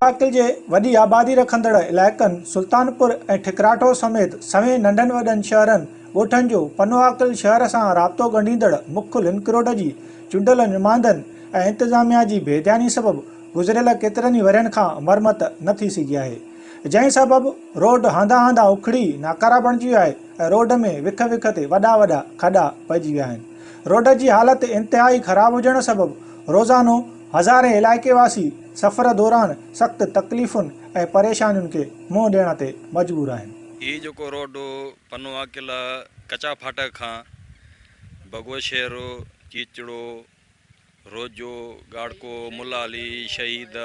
मुंडाकिल जे वॾी आबादी रखंदड़ इलाइक़नि सुल्तानपुर ऐं ठिकराठो समेत सवें नंढनि वॾनि शहरनि ॻोठनि जो पनुआकिल शहर सां राब्तो ॻंढींदड़ मुख्य लिंक रोड जी चूंडियल नुमाइंदनि ऐं इंतिज़ामिया जी बेध्यानी सबबि गुज़िरियल केतिरनि ई वरियनि खां मरमत न थी सघी आहे, जंहिं सबबि रोड हंधा हंधा उखड़ी नाकारा बणिजी विया आहे ऐं रोड में विख विख ते वॾा वॾा खॾा पइजी विया आहिनि। रोड जी हालत इंतिहाई ख़राब हुजण सबबि रोज़ानो हज़ारे इलाइक़ेवासी सफ़र दौरान सख़्त तकलीफ़ुनि ऐं परेशानियुनि खे मुंहुं ॾियण ते मजबूर आहिनि। ये जो रोड पनुआकिल कचा फाटक खां भगवशहर चीचड़ो रोजो गाड़को मुलाली शहीद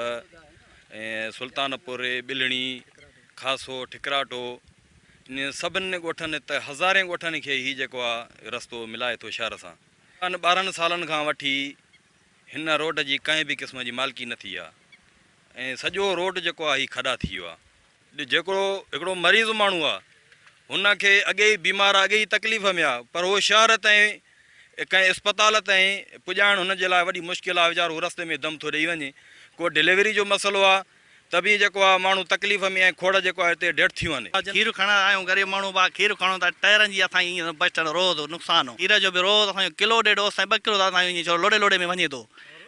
सुल्तानपुर बिलणी खासो ठिकराटो इन सभिनी ॻोठनि त हज़ारे ॻोठनि खे ही जेको आहे रस्तो मिलाए थो शहर सां। 12 सालनि खां वठी हिन रोड जी कंहिं बि क़िस्म जी मालिकी न थी आहे ऐं सॼो रोड जेको आहे ही खॾा थी वियो आहे। जेको हिकिड़ो मरीज़ माण्हू आहे हुनखे अॻे ई बीमार आहे, अॻे ई तकलीफ़ में आहे, पर उहो शहर ताईं कंहिं अस्पताल ताईं पुॼाइणु हुनजे लाइ वॾी मुश्किल आहे। वीचारो रस्ते में दम थो ॾेई वञे, को डिलीवरी जो मसइलो आहे त बि जेको आहे माण्हू तकलीफ़ में ऐं खोड़ जेको आहे हिते डेथ थी वञे। खीर खणण आहियूं ग़रीब माण्हू बा खीर खणूं था, टायरनि जी असांजी ईअं बचण रोज़ नुक़सानु। खीर जो बि रोज़ असांजो किलो ॾेढ असां 2 किलो असांजो ईअं लोॾे लोॾे में वञे थो।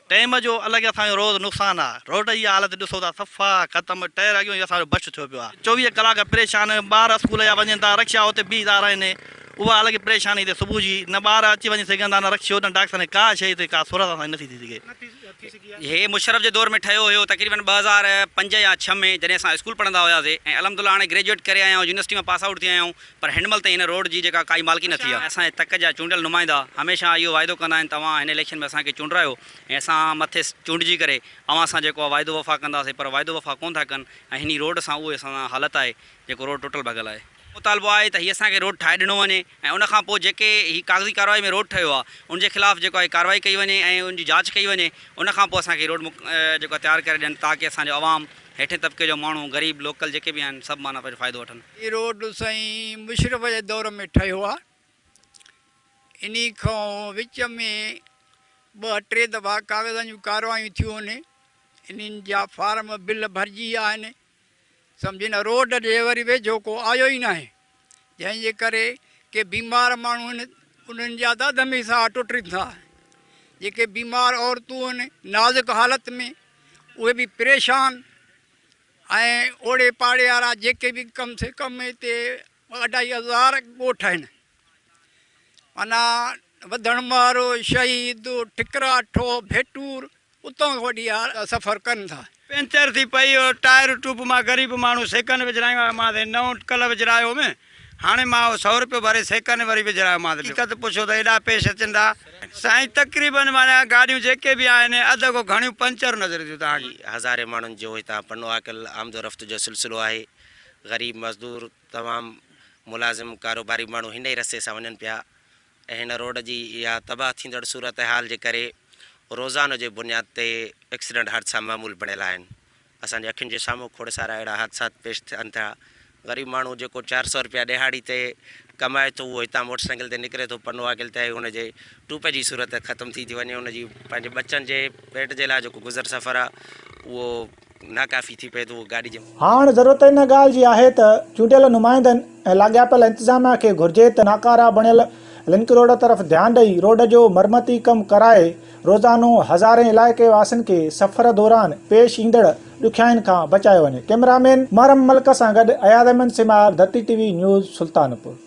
टाइम जो अलॻि असांजो रोज़ नुक़सानु आहे। रोड जी हालत ॾिसो था सफ़ा ख़तमु, टायर अॻियो असांजो बच थियो पियो आहे। 24 कलाक परेशान, ॿार स्कूल जा वञनि था, रिक्शा हुते बीह था रहनि, उहा अलॻि परेशानी हिते सुबुह जी न ॿार अची वञी सघंदा न रिक्शो न डॉक्टर का शइ हिते का सूरत असांजी नथी थी सघे। हे मुशरफ जे दौर में ठहियो हुयो तक़रीबन 2005 या 6 में जॾहिं असां स्कूल पढ़ंदा हुआसीं ऐं अलहमदुलिल्लाह हाणे ग्रेजुएट करे आया आहियूं, यूनिवर्सिटी में पास आउट थी आया आहियूं, पर हिनमहिल ताईं हिन रोड जी जेका काई मालिकी न थी आहे। असांजे तक जा चूंडियल नुमाइंदा हमेशह इहो वाइदो कंदा आहिनि तव्हां हिन इलेक्शन में असांखे चूंडायो ऐं असां मथे चूंडिजी करे अवां सां जेको आहे वाइदो वफ़ा कंदासीं, पर वाइदो वफ़ा कोन था कनि ऐं हिन रोड सां उहे असां हालत आहे जेको रोड टुटल भॻल आहे। मुतालबो आहे त हीअ असांखे रोड ठाहे ॾिनो वञे ऐं उनखां पोइ जेके ही कागज़ी कार्रवाई में रोड ठहियो आहे उनजे ख़िलाफ़ु जेको आहे कार्रवाई कई वञे ऐं उनजी जांच कई वञे। उनखां पोइ असांखे रोड जेको आहे तयारु करे ॾियनि ताकी असांजो आवाम हेठे तबिके जो माण्हू गरीब लोकल जेके बि आहिनि सभु माना पंहिंजो फ़ाइदो वठनि। ये रोड साईं मुशरफ जे दौर में ठहियो आहे। इन खां विच में 2-3 दफ़ा कागज़नि जूं कार्रवायूं थियूं आहिनि, इन्हनि जा फार्म बिल भरिजी विया आहिनि, सम्झि न रोड जे वरी वेझो को आयो ई न आहे, जंहिंजे करे के बीमार माण्हू आहिनि उन्हनि जा त दमी सां टुटनि था। जेके बीमार औरतूं आहिनि नाज़ुक हालत में उहे बि परेशान ऐं ओड़े पाड़े वारा जेके बि कम से कम हिते 2,500 ॻोठ आहिनि, माना वधण वारो शहीद ठिकराठो भेटूर उतां वॾी सफ़र कनि था। पंचर थी पई टायर ट्यूब मां गरीब माण्हू सेकंड विझरायो मां नओं कल्ह विझरायो में हाणे मां 100 रुपयो भरे सेकंड वरी विझरायो मां दिक़त पुछो त एॾा पेश अचनि था साईं। तक़रीबन माना गाॾियूं जेके बि आहिनि अधु को घणियूं पंचर नज़र अचनि था। हज़ारे माण्हुनि जो हितां पनुआकिल आमदो रफ़्त जो सिलसिलो आहे। ग़रीब मज़दूर तमामु मुलाज़िम कारोबारी माण्हू हिन ई रस्ते सां वञनि पिया ऐं हिन रोड जी इहा तबाह थींदड़ सूरत हाल जे करे रोज़ानो जे बुनियाद ते एक्सीडेंट हादसा मामूल बणियल आहिनि। असांजे अखियुनि जे साम्हूं खोड़ सारा अहिड़ा हादसा पेश थियनि था। गरीब माण्हू जेको 400 रुपया दिहाड़ी ते कमाए थो उहो हितां मोटरसाइकिल ते निकिरे थो पनुआकिल ते, हुनजे टूप जी सूरत ख़तमु थी वञे, हुनजी पंहिंजे बच्चनि जे पेट जे लाइ जेको गुज़र सफ़र आहे उहो नाकाफ़ी थी पए थो गाॾी जे। हाणे ज़रूरत इन ॻाल्हि जी आहे त चूंडियल नुमाइंदनि ऐं लाॻापियल इंतिज़ामिया खे घुर्जे त नाकारा बणियल लिंक रोड तरफ़ ध्यानु ॾेई रोड जो मरमती कमु कराए रोज़ानो हज़ारे इलाइक़े वासियुनि खे सफ़र दौरान पेश ईंदड़ ॾुखियाईनि खां बचायो वञे। कैमरामैन महरम मलिक सां गॾु अयाद अहमद सिमार, दत्ती TV न्यूज़, सुल्तानपुर।